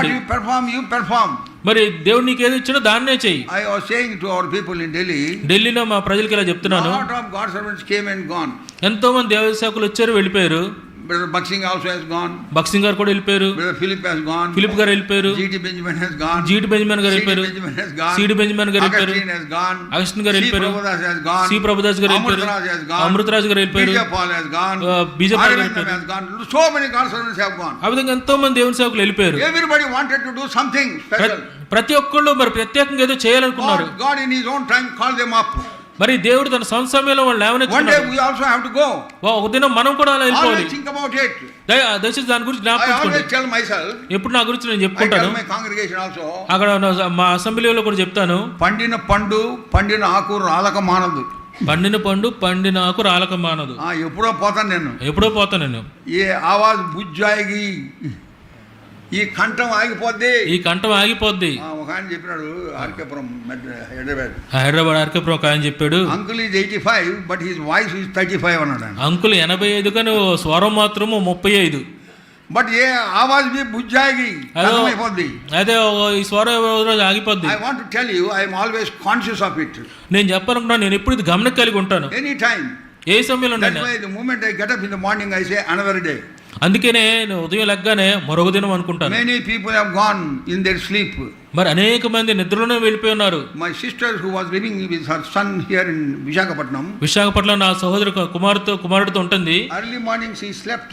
చేయకండి. What you perform, you perform. మరి దేవుడు నీకు ఏది ఇచ్చాడో దాన్నే చెయ్యి. I was saying to our people in Delhi, ఢిల్లీలో మా ప్రజలకి ఇలా చెప్తున్నాను, lot of God servants came and gone. ఎంతో మంది దేవ సేవకులు వచ్చారు వెళ్ళిపోయారు. Brother Baksing also has gone. బక్సింగ్ గారు కూడా వెళ్ళిపోయారు. Brother Philip has gone. Philip గారు వెళ్ళిపోయారు. G.T. Benjamin has gone. GT Benjamin గారు వెళ్ళిపోయారు. Benjamin has gone. CD Benjamin గారు వెళ్ళిపోయారు. Augustine has gone. అగస్టిన్ గారు వెళ్ళిపోయారు. Prabhudas has gone. C Prabhudas గారు వెళ్ళిపోయారు. Amrutraj has gone. అమృతరాజు గారు వెళ్ళిపోయారు. Vijay Paul has gone. BJP గారు Arvind వెళ్ళిపోయారు. has gone. So many God servants have gone. ఆ విధంగా ఎంతో మంది దేవుని సేవకులు వెళ్ళిపోయారు. Everybody wanted to do something special. ప్రతి ఒక్కళ్ళు మరి ప్రత్యేకంగా ఏదో చేయాలనుకున్నారు. God in his own time called them up. మరి దేవుడు తన సొంత సమయంలో వాళ్ళు One day లేవనెత్తుకున్నారు. we also have to go. ఒక దినం మనం కూడా అలా వెళ్ళిపోవాలి. Always think about it. దయచేసి దాని గురించి I జ్ఞాపకం always tell myself, ఎప్పుడు నా గురించి నేను I చెప్పుకుంటాను. tell my congregation also, అక్కడ మా అసెంబ్లీలో కూడా చెప్తాను, పండిన పండు పండిన ఆకు రాలక మానదు. పండిన పండు పండిన ఆకు రాలక మానదు. ఎప్పుడో పోతాను నేను. ఎప్పుడో పోతాను నేను. ఏ ఆవాజ్ బుజ్జాయిగి, ఈ కంఠం ఆగిపోద్ది. ఈ కంఠం ఆగిపోద్ది. ఒక ఆయన చెప్పినాడు ఆర్కేపురం హైదరాబాద్. హైదరాబాద్ ఆర్కేపురం ఒక ఆయన చెప్పాడు, uncle is 85 but his voice is 35 అన్నాడు ఆయన. అంకుల్ 85 కానీ స్వరం మాత్రము 35. బట్ ఏ ఆవాజ్ బి బుజ్జాయిగి అయిపోద్ది. అదే ఈ స్వరం రోజు ఆగిపోద్ది. I want to tell you, I am always conscious of it. నేను చెప్పాలనుకున్నా, నేను ఎప్పుడు ఇది గమనిక కలిగి ఉంటాను. ఎనీ టైం, ఏ సమయంలో. That's why the moment I get up in the morning I say another day. అందుకనే నేను ఉదయం లెగ్గానే మరొక దినం అనుకుంటాను. Many people have gone in their sleep. మరి అనేక మంది నిద్రలోనే వెళ్ళిపోయి ఉన్నారు. My sister who was living with her son here in Visakhapatnam, విశాఖపట్నంలో నా సహోదరు కుమారుడితో ఉంటుంది. early morning she slept.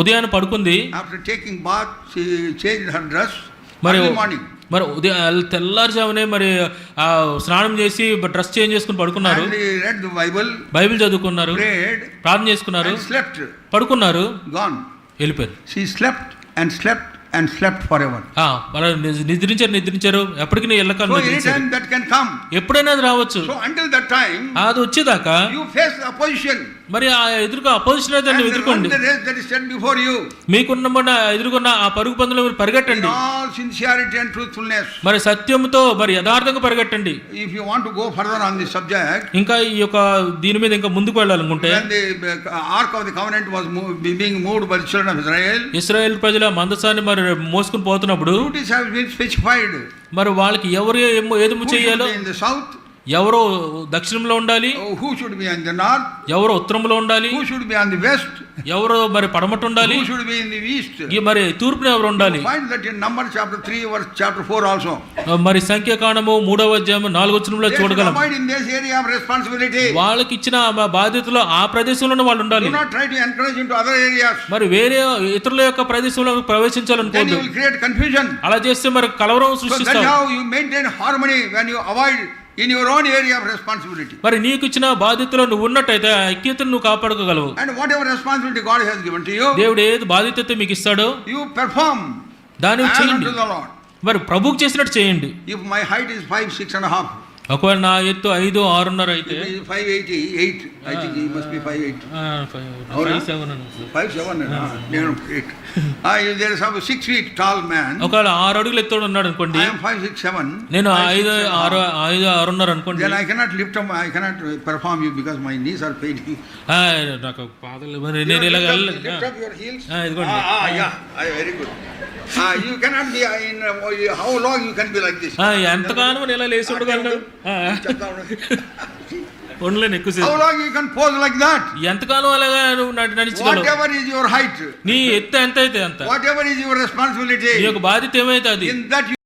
ఉదయాన్ని పడుకుంది. After taking bath she changed her dress. మరి Early morning. మరి ఉదయం తెల్లారుజామునే మరి స్నానం చేసి డ్రెస్ చేంజ్ చేసుకుని పడుకున్నారు. And they read the Bible. Bible చదువుకున్నారు. Prayed. ప్రార్థన చేసుకున్నారు. And slept. పడుకున్నారు. Gone. వెళ్ళిపోయారు. She slept and slept and slept forever. నిద్రించారు ఎప్పటికీ So anytime that can come. ఎప్పుడైనా అది రావచ్చు. So until that time, అది వచ్చేదాకా you face the opposition. మరి ఆ అపోజిషన్ అయితే ఎదుర్కోండి. And the race that is set before you. మీకున్న ఎదుర్కొన్న ఆ పరుగు పందులో మీరు పరిగెట్టండి. In all sincerity and truthfulness. మరి సత్యంతో మరి యథార్థంగా పరిగెట్టండి. If you want to go further on this subject, ఇంకా ఈ యొక్క దీని మీద ఇంకా ముందుకు వెళ్ళాలనుకుంటే, when the ark of the covenant was being moved by the children of Israel, Israel ప్రజల మందసాన్ని మరి మోసుకుని పోతున్నప్పుడు duties have been specified. మరి వాళ్ళకి ఎవరు ఏది చేయాలో, in the south, ఎవరో దక్షిణంలో ఉండాలి, who should be in the north, ఎవరో ఉత్తరంలో ఉండాలి, who should be on the west, ఎవరో మరి పడమట ఉండాలి, who should be in the east. మరి తూర్పున ఎవరు ఉండాలి. Find that in Numbers chapter 3 verse chapter 4 also. మరి సంఖ్యాకాండము 3వ అధ్యాయం 4వ వచనంలో చూడగలం. In this area of responsibility, వాళ్ళకి ఇచ్చిన బాధ్యతలో ఆ ప్రదేశంలోనే వాళ్ళు ఉండాలి. do not try to encourage into other areas. మరి వేరే ఇతరుల యొక్క ప్రదేశంలో ప్రవేశించాలనుకోండి. Then you will create confusion. అలా చేస్తే మరి కలవరం So సృష్టిస్తారు. that's how you maintain harmony when you avoid in your own area of responsibility. మరి నీకు ఇచ్చిన బాధ్యతలో నువ్వు ఉన్నట్టయితే ఆ ఐక్యతను నువ్వు కాపాడుకోగలవు. And whatever responsibility God has given to you, దేవుడు ఏది బాధ్యత మీకు ఇస్తాడో you perform దాన్ని as చేయండి. unto the Lord. మరి ప్రభువుకి చేసినట్టు చేయండి. If my height is 5, 6 and a half, ఒకవేళ నా ఎత్తు 5, 6.5 అయితే, 5'8", I think he must be 5'8". 5'7". 5'7", నేను 8. If there is some 6 feet tall man, ఒకవేళ 6 అడుగులు ఎత్తోడు ఉన్నాడు అనుకోండి, I am 5, 6, 7. నేను 5, 6.5 అనుకోండి, Then I cannot lift up, I cannot perform you because my knees are paining. నాకు పాదలు నేను ఇలా Lift up your heels. ఇదిగోండి. Yeah, very good. You cannot be in how long you can be like this. ఎంతకాలం ఇలా లేచి ఉండగలను? ఉండలేను ఎక్కువసేపు. How long you can pose like that? ఎంతకాలం అలాగా నువ్వు నడిచగలవు? Whatever is your height, నీ ఎత్తు ఎంత అయితే అంత, whatever is your responsibility, నీ యొక్క బాధ్యత ఏమైతే అది, in that